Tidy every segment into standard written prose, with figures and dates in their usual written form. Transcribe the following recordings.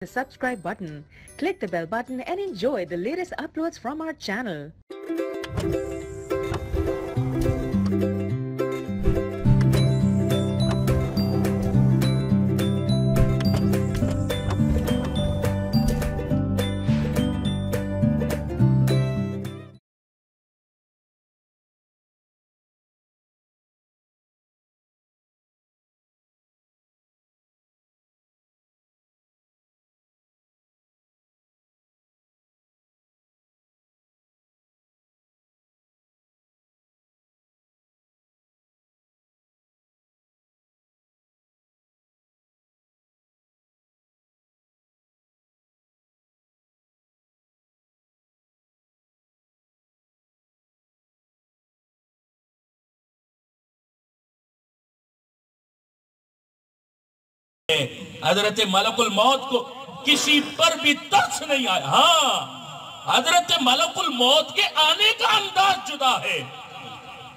the subscribe button, click the bell button and enjoy the latest uploads from our channel. हजरत मलकुल मौत को किसी पर भी तरस नहीं आया। हाँ, हजरत मलकुल मौत के आने का अंदाज जुदा है।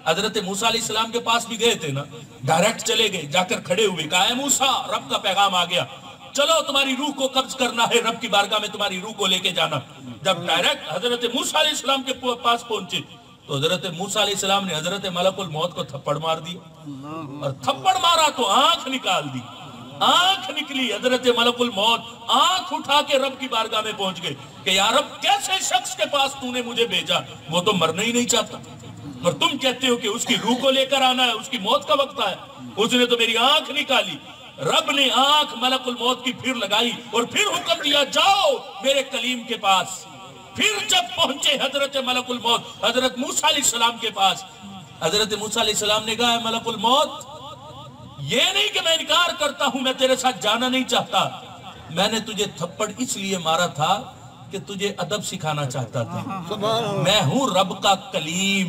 हजरत मूसा अलैहिस्सलाम के पास भी गए थे ना, डायरेक्ट चले गए, जाकर खड़े हुए, कहा है मूसा, रब का पैगाम आ गया, चलो तुम्हारी रूह को कब्ज करना है, रब की बारगाह में तुम्हारी रूह को लेके जाना। जब डायरेक्ट हजरत मूसा अलैहिस्सलाम के पास पहुंचे तो हजरत मूसा अलैहिस्सलाम ने हजरत मलकुल मौत को थप्पड़ मार दिया, और थप्पड़ मारा तो आंख निकाल दी, आंख निकली। हजरत मलकुल मौत आंख उठा के रब की बारगाह में पहुंच गए कि या रब, कैसे शख्स के पास तूने मुझे भेजा, वो तो मरना ही नहीं चाहता, और तुम कहते हो कि उसकी रूह को लेकर आना है, उसकी मौत का वक्त आया, उसने तो मेरी आंख निकाली। रब ने आंख मलकुल मौत की फिर लगाई और फिर हुक्म दिया, जाओ मेरे कलीम के पास। फिर जब पहुंचे हजरत मलकुल मौत हजरत मूसा अलैहिस्सलाम के पास, हजरत मूसा अलैहिस्सलाम ने कहा, मलकुल मौत, ये नहीं कि मैं इनकार करता हूं, मैं तेरे साथ जाना नहीं चाहता, मैंने तुझे थप्पड़ इसलिए मारा था कि तुझे अदब सिखाना चाहता था। मैं हूं रब का कलीम,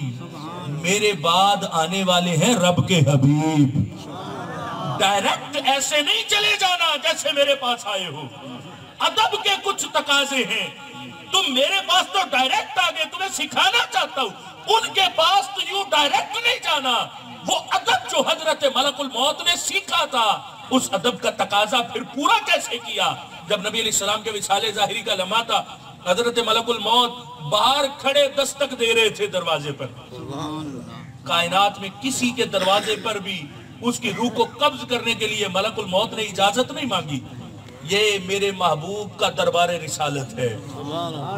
मेरे बाद आने वाले हैं रब के हबीब। डायरेक्ट ऐसे नहीं चले जाना जैसे मेरे पास आए हो, अदब के कुछ तकाजे हैं। तुम मेरे पास तो डायरेक्ट आ गए, तुम्हें सिखाना चाहता हूं, उनके पास तो यूं डायरेक्ट नहीं जाना। वो अदब जो हजरत मलकुल मौत ने सीखा था, उस अदब का तकाजा फिर पूरा कैसे किया। जब नबी अलैहिस्सलाम के विसाले ज़ाहिरी का लम्हा था, हजरत मलकुल मौत बाहर खड़े दस्तक दे रहे थे दरवाजे पर। कायनात में किसी के दरवाजे पर भी उसकी रूह को कब्ज करने के लिए मलकुल मौत ने इजाजत नहीं मांगी। ये मेरे महबूब का दरबार रिसालत है,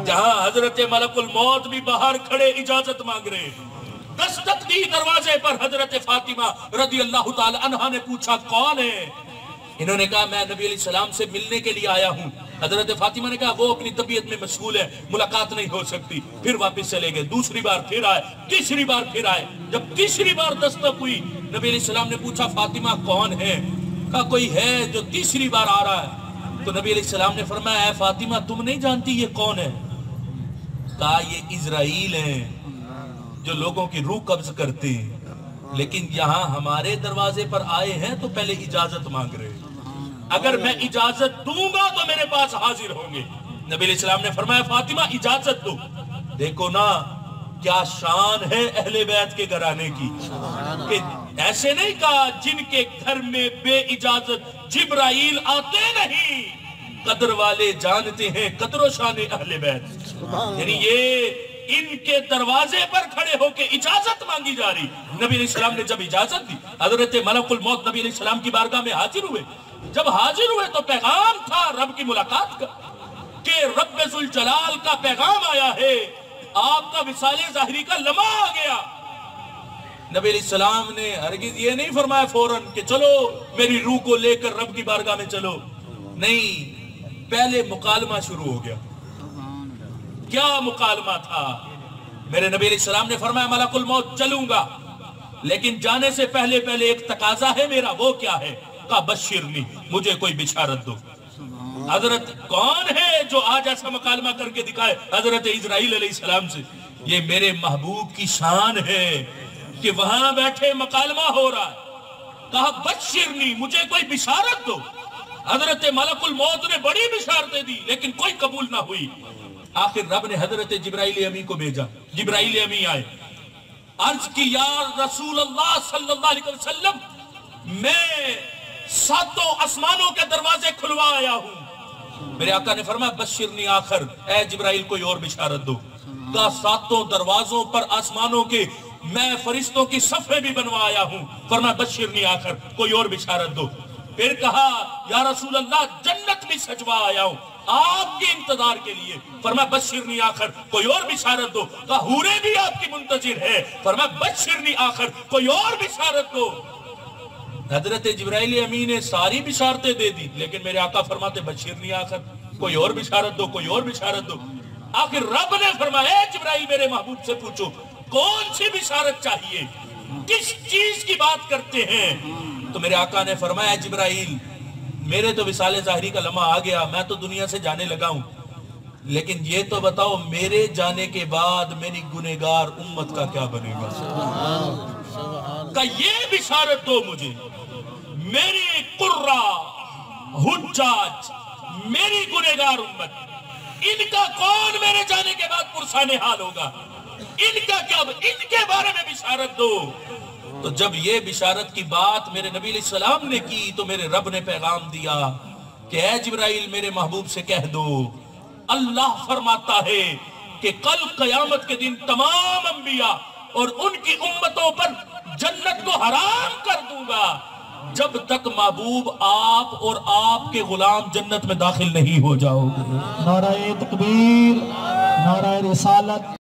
जहां हजरत मलकुल मौत भी बाहर खड़े इजाजत मांग रहे हैं। दस्तक दी दरवाजे पर, हजरत फातिमा रदी अल्लाह ताला अन्हा ने पूछा, कौन है? इन्होंने कहा, मैं नबी अलैहिस्सलाम से मिलने के लिए आया हूँ। हजरत फातिमा ने कहा, वो अपनी तबीयत में मशगूल है, मुलाकात नहीं हो सकती। फिर वापस चले गए, दूसरी बार फिर आए, तीसरी बार फिर आए। जब तीसरी बार दस्तक हुई, नबी अलैहिस्सलाम ने पूछा, फातिमा कौन है? कहा, कोई है जो तीसरी बार आ रहा है। तो नबी अलैहिस्सलाम ने फरमाया, है फातिमा, तुम नहीं जानती ये कौन है? कहा, ये इजराइल है जो लोगों की रूह कब्ज करते हैं, लेकिन यहाँ हमारे दरवाजे पर आए हैं तो पहले इजाजत मांग रहे हैं। अगर मैं इजाजत दूंगा तो मेरे पास हाजिर होंगे। नबी अलैहिस्सलाम ने फरमाया, फातिमा इजाजत दो। देखो ना क्या शान है अहले बैत के घराने की, कि ऐसे नहीं कहा जिनके घर में बे इजाजत जिब्राइल आते नहीं, कदर वाले जानते हैं कदर व शान अहले बैत। यानी ये इनके दरवाजे पर खड़े होके इजाजत मांगी जा रही। नबी अलैहिस्सलाम ने जब इजाजत दी, हजरत मलकुल मौत नबी अलैहिस्सलाम की बारगाह में हाजिर हुए। जब हाजिर हुए तो पैगाम था रब की मुलाकात का, कि रब्बे जुल जलाल का पैगाम आया है, आपका विसाले ज़ाहिरी का लम्हा आ गया। नबी अलैहिस्सलाम ने हरगिज़ ये नहीं फरमाया फौरन कि चलो मेरी रूह को लेकर रब की बारगाह में चलो, नहीं, पहले मुकालमा शुरू हो गया। क्या मुकालमा था? मेरे नबी अलैहिस्सलाम ने फरमाया, मलकुल मौत चलूंगा, लेकिन जाने से पहले पहले एक तकाजा है मेरा। वो क्या है? का बशिरनी, मुझे कोई बिशारत दो। हजरत कौन है जो आज ऐसा मुकालमा करके दिखाए हजरत इजराइल अलैहिस्सलाम से? ये मेरे महबूब की शान है कि वहां बैठे मुकालमा हो रहा है। कहा, बशिरनी, मुझे कोई बिशारत दो। हजरत मलकुल मौत ने बड़ी बिशारतें दी, लेकिन कोई कबूल ना हुई। आखिर रब ने हजरत जिब्राइल अमी को भेजा। जिब्राइल अमी आए, अर्ज की, या रसूल अल्लाह सल्लल्लाहु अलैहि वसल्लम, मैं सातों आसमानों के दरवाजे खुलवा आया हूं, میرے آقا نے فرمایا بشرنی آخر، اے جبرائیل کوئی اور بشارت دو۔ کہا ساتوں دروازوں پر آسمانوں کے میں فرشتوں کی صفحے بھی بنوایا ہوں۔ فرمایا بشرنی آخر، کوئی اور بشارت دو۔ پھر کہا یا رسول اللہ جنت بھی سجوا آیا ہوں آپ کے انتظار کے لیے۔ فرمایا بشرنی آخر، کوئی اور بشارت دو۔ کہا حوریں بھی آپ کی منتظر ہے۔ فرمایا بشرنی آخر، کوئی اور بشارت دو۔ حضرت جبرائیل امین نے ساری بشارتیں دے دی، لیکن میرے آقا فرماتے بشرنی آخر، کوئی اور بشارت دو، کوئی اور بشارت دو۔ آخر رب نے فرمایا اے جبرائیل میرے محبوب سے پوچھو کون سی بشارت چاہیے، کس چیز کی بات کرتے ہیں؟ تو میرے آقا نے فرمایا جبرائیل میرے تو وصال ظاہری کا لمحہ آ گیا، میں تو دنیا سے جانے لگا ہوں، لیکن یہ تو بتاؤ میرے جانے کے بعد میری گنہگار امت کا کیا بنے گا؟ کہ یہ بشارت دو مجھے، میری قرہ حجاج میری گنہگار امت، ان کا کون میرے جانے کے بعد پرسان حال ہوگا، ان کا کیا، ان کے بارے میں بشارت دو۔ تو جب یہ بشارت کی بات میرے نبی علیہ السلام نے کی تو میرے رب نے پیغام دیا کہ اے جبرائیل میرے محبوب سے کہہ دو اللہ فرماتا ہے کہ کل قیامت کے دن تمام انبیاء اور ان کی امتوں پر جنت کو حرام کر دوں گا جب تک محبوب آپ اور آپ کے غلام جنت میں داخل نہیں ہو جاؤ گے۔ نعرہ تکبیر، نعرہ رسالت۔